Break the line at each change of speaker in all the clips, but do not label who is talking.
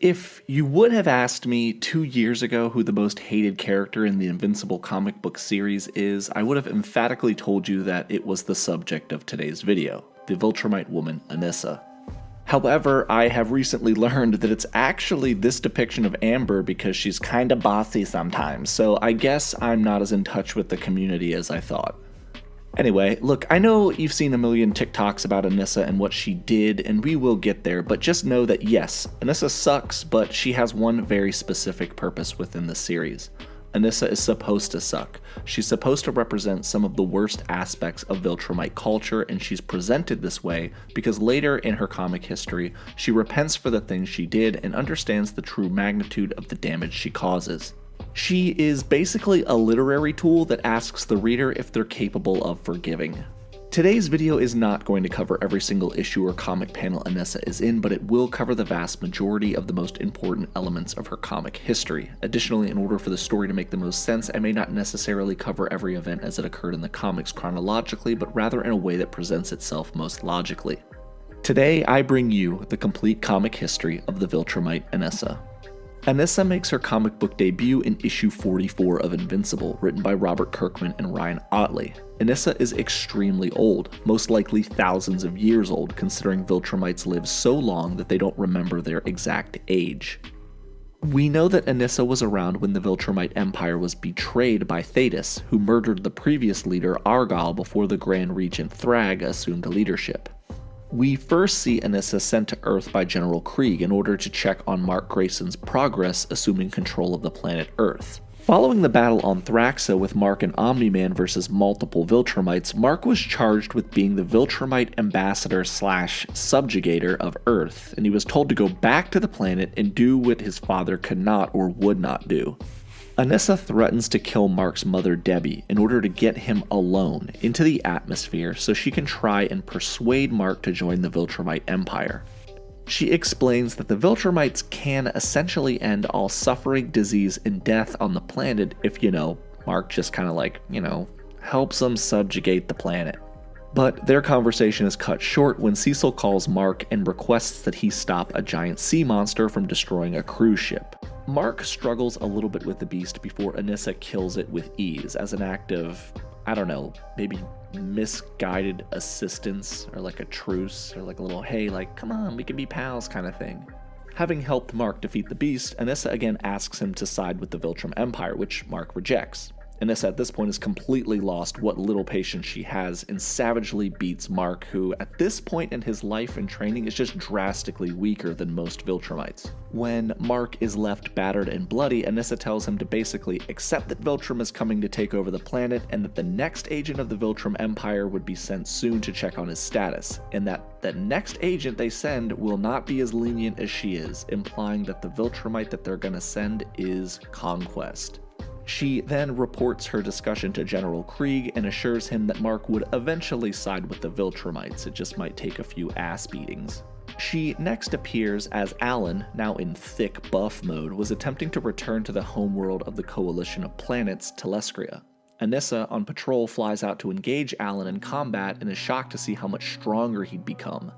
If you would have asked me 2 years ago who the most hated character in the Invincible comic book series is, I would have emphatically told you that it was the subject of today's video, the Viltrumite woman Anissa. However, I have recently learned that it's actually this depiction of Amber because she's kinda bossy sometimes, so I guess I'm not as in touch with the community as I thought. Anyway, look, I know you've seen a million TikToks about Anissa and what she did, and we will get there, but just know that yes, Anissa sucks, but she has one very specific purpose within the series. Anissa is supposed to suck. She's supposed to represent some of the worst aspects of Viltrumite culture, and she's presented this way because later in her comic history, she repents for the things she did and understands the true magnitude of the damage she causes. She is basically a literary tool that asks the reader if they're capable of forgiving. Today's video is not going to cover every single issue or comic panel Anissa is in, but it will cover the vast majority of the most important elements of her comic history. Additionally, in order for the story to make the most sense, I may not necessarily cover every event as it occurred in the comics chronologically, but rather in a way that presents itself most logically. Today, I bring you the complete comic history of the Viltrumite Anissa. Anissa makes her comic book debut in issue 44 of Invincible, written by Robert Kirkman and Ryan Ottley. Anissa is extremely old, most likely thousands of years old, considering Viltrumites live so long that they don't remember their exact age. We know that Anissa was around when the Viltrumite Empire was betrayed by Thetis, who murdered the previous leader Argyle before the Grand Regent Thrag assumed leadership. We first see Anissa sent to Earth by General Krieg in order to check on Mark Grayson's progress assuming control of the planet Earth. Following the battle on Thraxa with Mark and Omni-Man versus multiple Viltrumites, Mark was charged with being the Viltrumite ambassador / subjugator of Earth, and he was told to go back to the planet and do what his father could not or would not do. Anissa threatens to kill Mark's mother Debbie in order to get him alone into the atmosphere so she can try and persuade Mark to join the Viltrumite Empire. She explains that the Viltrumites can essentially end all suffering, disease, and death on the planet if, Mark just helps them subjugate the planet. But their conversation is cut short when Cecil calls Mark and requests that he stop a giant sea monster from destroying a cruise ship. Mark struggles a little bit with the beast before Anissa kills it with ease as an act of, maybe misguided assistance or like a truce or like a little, hey, come on, we can be pals kind of thing. Having helped Mark defeat the beast, Anissa again asks him to side with the Viltrum Empire, which Mark rejects. Anissa at this point has completely lost what little patience she has and savagely beats Mark, who at this point in his life and training is just drastically weaker than most Viltrumites. When Mark is left battered and bloody, Anissa tells him to basically accept that Viltrum is coming to take over the planet and that the next agent of the Viltrum Empire would be sent soon to check on his status, and that the next agent they send will not be as lenient as she is, implying that the Viltrumite that they're gonna send is Conquest. She then reports her discussion to General Krieg and assures him that Mark would eventually side with the Viltrumites, it just might take a few ass beatings. She next appears as Alan, now in thick buff mode, was attempting to return to the homeworld of the Coalition of Planets, Telescria. Anissa, on patrol, flies out to engage Alan in combat and is shocked to see how much stronger he'd become.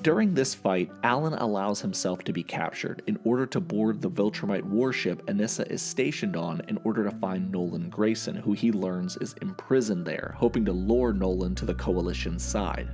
During this fight, Alan allows himself to be captured in order to board the Viltrumite warship Anissa is stationed on in order to find Nolan Grayson, who he learns is imprisoned there, hoping to lure Nolan to the Coalition's side.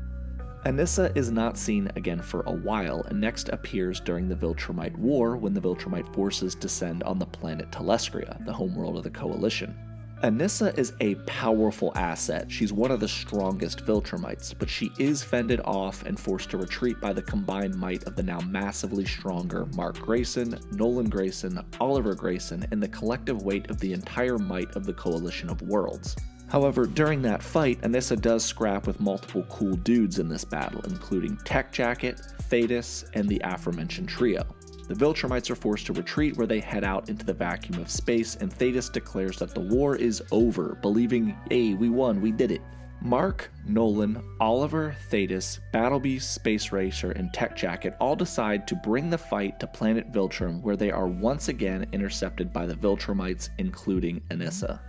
Anissa is not seen again for a while and next appears during the Viltrumite War when the Viltrumite forces descend on the planet Telescria, the homeworld of the Coalition. Anissa is a powerful asset. She's one of the strongest Viltrumites, but she is fended off and forced to retreat by the combined might of the now massively stronger Mark Grayson, Nolan Grayson, Oliver Grayson, and the collective weight of the entire might of the Coalition of Worlds. However, during that fight, Anissa does scrap with multiple cool dudes in this battle, including Tech Jacket, Thetis, and the aforementioned trio. The Viltrumites are forced to retreat where they head out into the vacuum of space, and Thetis declares that the war is over, believing, hey, we won, we did it. Mark, Nolan, Oliver, Thetis, Battlebeast, Space Racer, and Tech Jacket all decide to bring the fight to planet Viltrum, where they are once again intercepted by the Viltrumites, including Anissa.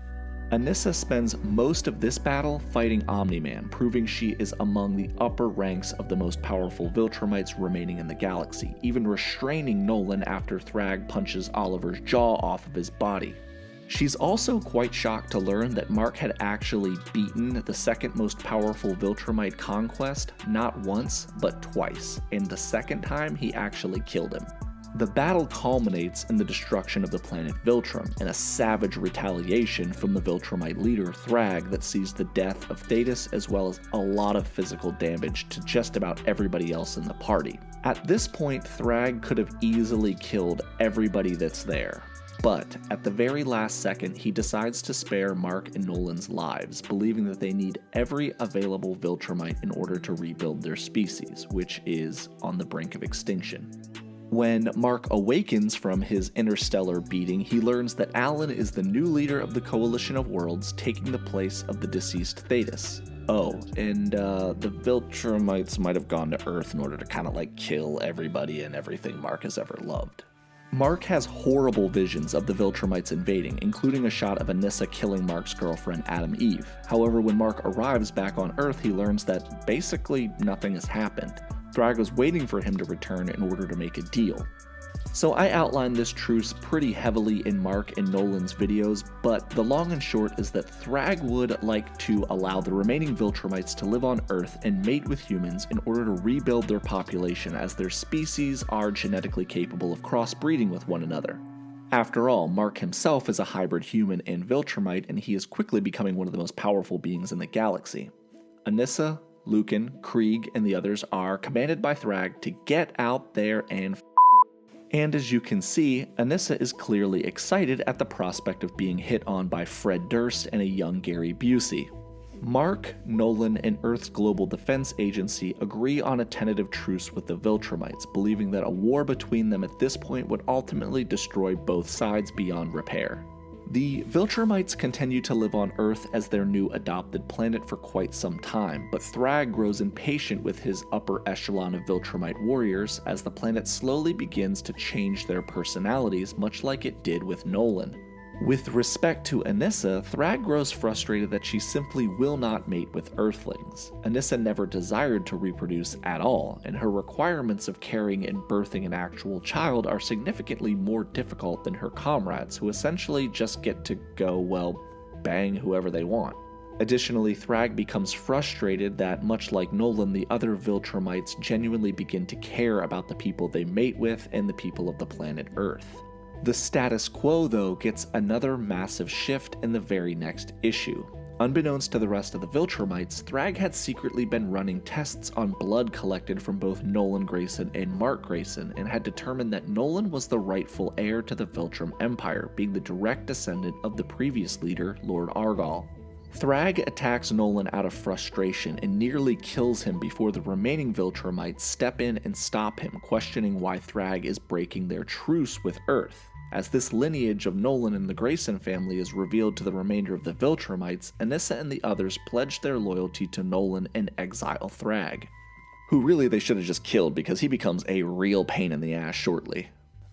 Anissa spends most of this battle fighting Omni-Man, proving she is among the upper ranks of the most powerful Viltrumites remaining in the galaxy, even restraining Nolan after Thrag punches Oliver's jaw off of his body. She's also quite shocked to learn that Mark had actually beaten the second most powerful Viltrumite conquest not once, but twice, and the second time he actually killed him. The battle culminates in the destruction of the planet Viltrum, and a savage retaliation from the Viltrumite leader Thrag that sees the death of Thetis as well as a lot of physical damage to just about everybody else in the party. At this point, Thrag could have easily killed everybody that's there, but at the very last second he decides to spare Mark and Nolan's lives, believing that they need every available Viltrumite in order to rebuild their species, which is on the brink of extinction. When Mark awakens from his interstellar beating, he learns that Alan is the new leader of the Coalition of Worlds, taking the place of the deceased Thetis. Oh, and the Viltrumites might have gone to Earth in order to kind of like kill everybody and everything Mark has ever loved. Mark has horrible visions of the Viltrumites invading, including a shot of Anissa killing Mark's girlfriend Adam Eve. However, when Mark arrives back on Earth, he learns that basically nothing has happened. Thrag was waiting for him to return in order to make a deal. So I outlined this truce pretty heavily in Mark and Nolan's videos, but the long and short is that Thrag would like to allow the remaining Viltrumites to live on Earth and mate with humans in order to rebuild their population, as their species are genetically capable of crossbreeding with one another. After all, Mark himself is a hybrid human and Viltrumite, and he is quickly becoming one of the most powerful beings in the galaxy. Anissa, Lucan, Krieg, and the others are commanded by Thrag to get out there and And as you can see, Anissa is clearly excited at the prospect of being hit on by Fred Durst and a young Gary Busey. Mark, Nolan, and Earth's Global Defense Agency agree on a tentative truce with the Viltrumites, believing that a war between them at this point would ultimately destroy both sides beyond repair. The Viltrumites continue to live on Earth as their new adopted planet for quite some time, but Thrag grows impatient with his upper echelon of Viltrumite warriors as the planet slowly begins to change their personalities, much like it did with Nolan. With respect to Anissa, Thrag grows frustrated that she simply will not mate with Earthlings. Anissa never desired to reproduce at all, and her requirements of carrying and birthing an actual child are significantly more difficult than her comrades, who essentially just get to go, well, bang whoever they want. Additionally, Thrag becomes frustrated that, much like Nolan, the other Viltrumites genuinely begin to care about the people they mate with and the people of the planet Earth. The status quo, though, gets another massive shift in the very next issue. Unbeknownst to the rest of the Viltrumites, Thrag had secretly been running tests on blood collected from both Nolan Grayson and Mark Grayson, and had determined that Nolan was the rightful heir to the Viltrum Empire, being the direct descendant of the previous leader, Lord Argal. Thrag attacks Nolan out of frustration and nearly kills him before the remaining Viltrumites step in and stop him, questioning why Thrag is breaking their truce with Earth. As this lineage of Nolan and the Grayson family is revealed to the remainder of the Viltrumites, Anissa and the others pledge their loyalty to Nolan and exile Thrag, who really they should have just killed because he becomes a real pain in the ass shortly.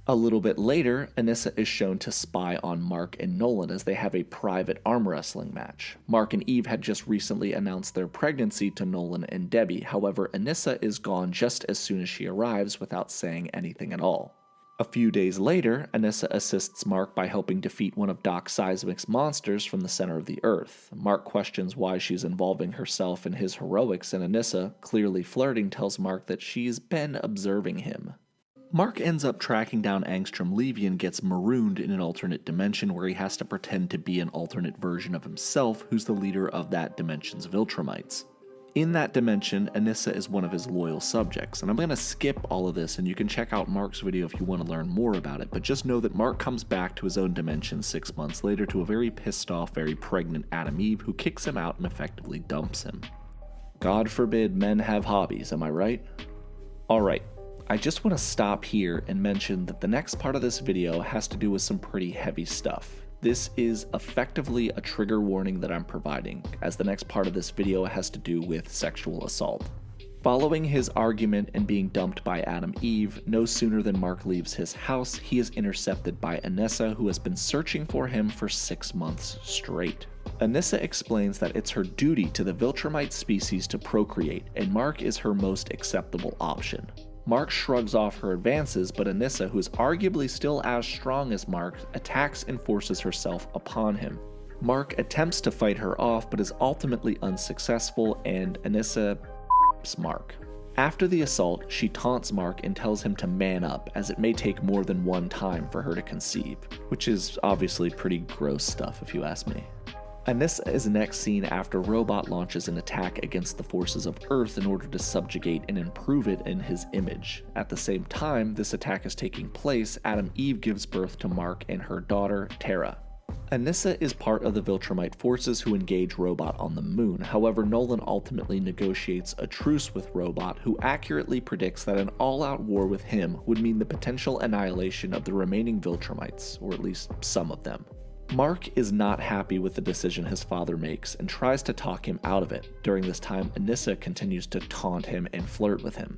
A little bit later, Anissa is shown to spy on Mark and Nolan as they have a private arm wrestling match. Mark and Eve had just recently announced their pregnancy to Nolan and Debbie, however Anissa is gone just as soon as she arrives without saying anything at all. A few days later, Anissa assists Mark by helping defeat one of Doc Seismic's monsters from the center of the Earth. Mark questions why she's involving herself in his heroics, and Anissa, clearly flirting, tells Mark that she's been observing him. Mark ends up tracking down Angstrom Levy and gets marooned in an alternate dimension where he has to pretend to be an alternate version of himself who's the leader of that dimension's Viltrumites. In that dimension, Anissa is one of his loyal subjects, and I'm going to skip all of this and you can check out Mark's video if you want to learn more about it, but just know that Mark comes back to his own dimension 6 months later to a very pissed off, very pregnant Adam Eve who kicks him out and effectively dumps him. God forbid men have hobbies, am I right? Alright, I just want to stop here and mention that the next part of this video has to do with some pretty heavy stuff. This is effectively a trigger warning that I'm providing, as the next part of this video has to do with sexual assault. Following his argument and being dumped by Adam Eve, no sooner than Mark leaves his house, he is intercepted by Anissa, who has been searching for him for 6 months straight. Anissa explains that it's her duty to the Viltrumite species to procreate, and Mark is her most acceptable option. Mark shrugs off her advances, but Anissa, who is arguably still as strong as Mark, attacks and forces herself upon him. Mark attempts to fight her off, but is ultimately unsuccessful, and Anissa Mark. After the assault, she taunts Mark and tells him to man up, as it may take more than one time for her to conceive, which is obviously pretty gross stuff if you ask me. Anissa is next seen after Robot launches an attack against the forces of Earth in order to subjugate and improve it in his image. At the same time this attack is taking place, Adam Eve gives birth to Mark and her daughter, Terra. Anissa is part of the Viltrumite forces who engage Robot on the moon. However, Nolan ultimately negotiates a truce with Robot, who accurately predicts that an all-out war with him would mean the potential annihilation of the remaining Viltrumites, or at least some of them. Mark is not happy with the decision his father makes and tries to talk him out of it. During this time, Anissa continues to taunt him and flirt with him.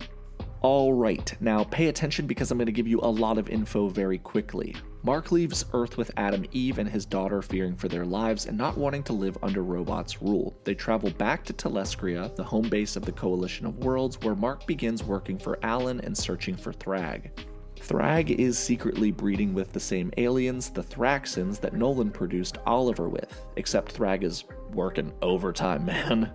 Alright, now pay attention because I'm going to give you a lot of info very quickly. Mark leaves Earth with Adam Eve and his daughter fearing for their lives and not wanting to live under Robot's rule. They travel back to Telescria, the home base of the Coalition of Worlds, where Mark begins working for Alan and searching for Thrag. Thrag is secretly breeding with the same aliens, the Thraxans, that Nolan produced Oliver with, except Thrag is working overtime, man.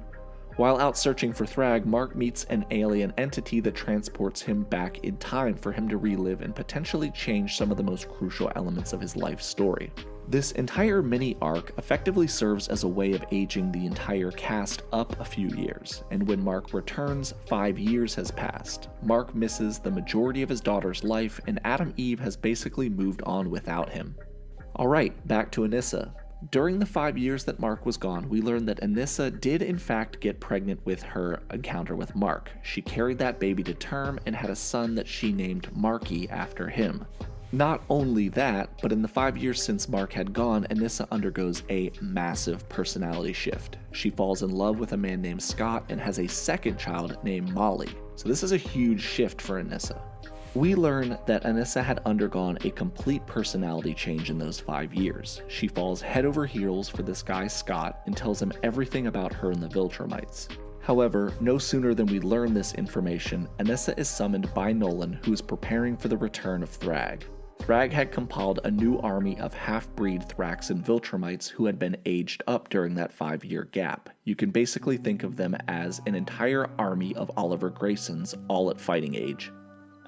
While out searching for Thrag, Mark meets an alien entity that transports him back in time for him to relive and potentially change some of the most crucial elements of his life story. This entire mini-arc effectively serves as a way of aging the entire cast up a few years, and when Mark returns, 5 years has passed. Mark misses the majority of his daughter's life, and Adam Eve has basically moved on without him. Alright, back to Anissa. During the 5 years that Mark was gone, we learned that Anissa did in fact get pregnant with her encounter with Mark. She carried that baby to term and had a son that she named Marky after him. Not only that, but in the 5 years since Mark had gone, Anissa undergoes a massive personality shift. She falls in love with a man named Scott and has a second child named Molly. So this is a huge shift for Anissa. We learn that Anissa had undergone a complete personality change in those 5 years. She falls head over heels for this guy Scott and tells him everything about her and the Viltrumites. However, no sooner than we learn this information, Anissa is summoned by Nolan, who is preparing for the return of Thrag. Thrag had compiled a new army of half-breed Thraxan Viltrumites who had been aged up during that 5-year gap. You can basically think of them as an entire army of Oliver Graysons, all at fighting age.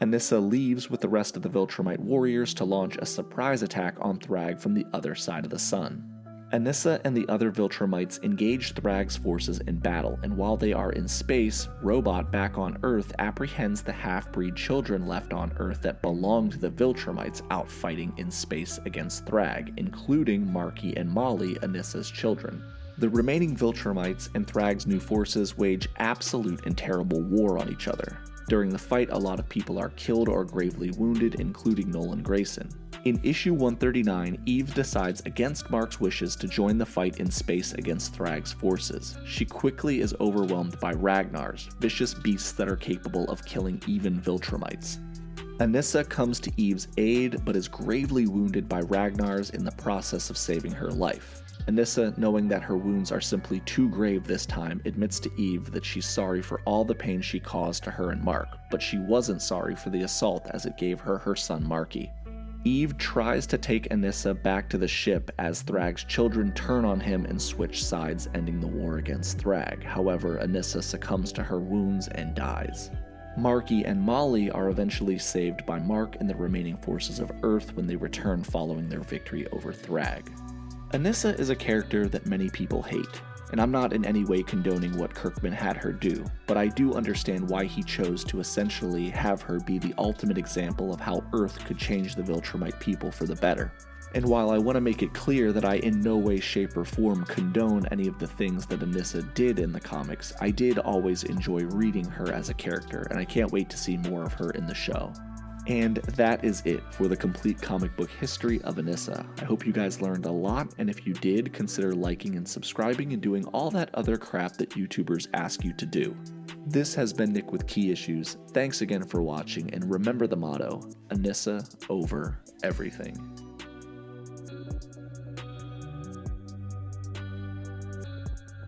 Anissa leaves with the rest of the Viltrumite warriors to launch a surprise attack on Thrag from the other side of the sun. Anissa and the other Viltrumites engage Thrag's forces in battle, and while they are in space, Robot back on Earth apprehends the half-breed children left on Earth that belong to the Viltrumites out fighting in space against Thrag, including Marky and Molly, Anissa's children. The remaining Viltrumites and Thrag's new forces wage absolute and terrible war on each other. During the fight, a lot of people are killed or gravely wounded, including Nolan Grayson. In issue 139, Eve decides against Mark's wishes to join the fight in space against Thrag's forces. She quickly is overwhelmed by Ragnars, vicious beasts that are capable of killing even Viltrumites. Anissa comes to Eve's aid, but is gravely wounded by Ragnars in the process of saving her life. Anissa, knowing that her wounds are simply too grave this time, admits to Eve that she's sorry for all the pain she caused to her and Mark, but she wasn't sorry for the assault as it gave her her son Marky. Eve tries to take Anissa back to the ship as Thrag's children turn on him and switch sides, ending the war against Thrag. However, Anissa succumbs to her wounds and dies. Marky and Molly are eventually saved by Mark and the remaining forces of Earth when they return following their victory over Thrag. Anissa is a character that many people hate, and I'm not in any way condoning what Kirkman had her do, but I do understand why he chose to essentially have her be the ultimate example of how Earth could change the Viltrumite people for the better. And while I want to make it clear that I in no way, shape, or form condone any of the things that Anissa did in the comics, I did always enjoy reading her as a character, and I can't wait to see more of her in the show. And that is it for the complete comic book history of Anissa. I hope you guys learned a lot, and if you did, consider liking and subscribing and doing all that other crap that YouTubers ask you to do. This has been Nick with Key Issues. Thanks again for watching, and remember the motto, Anissa over everything.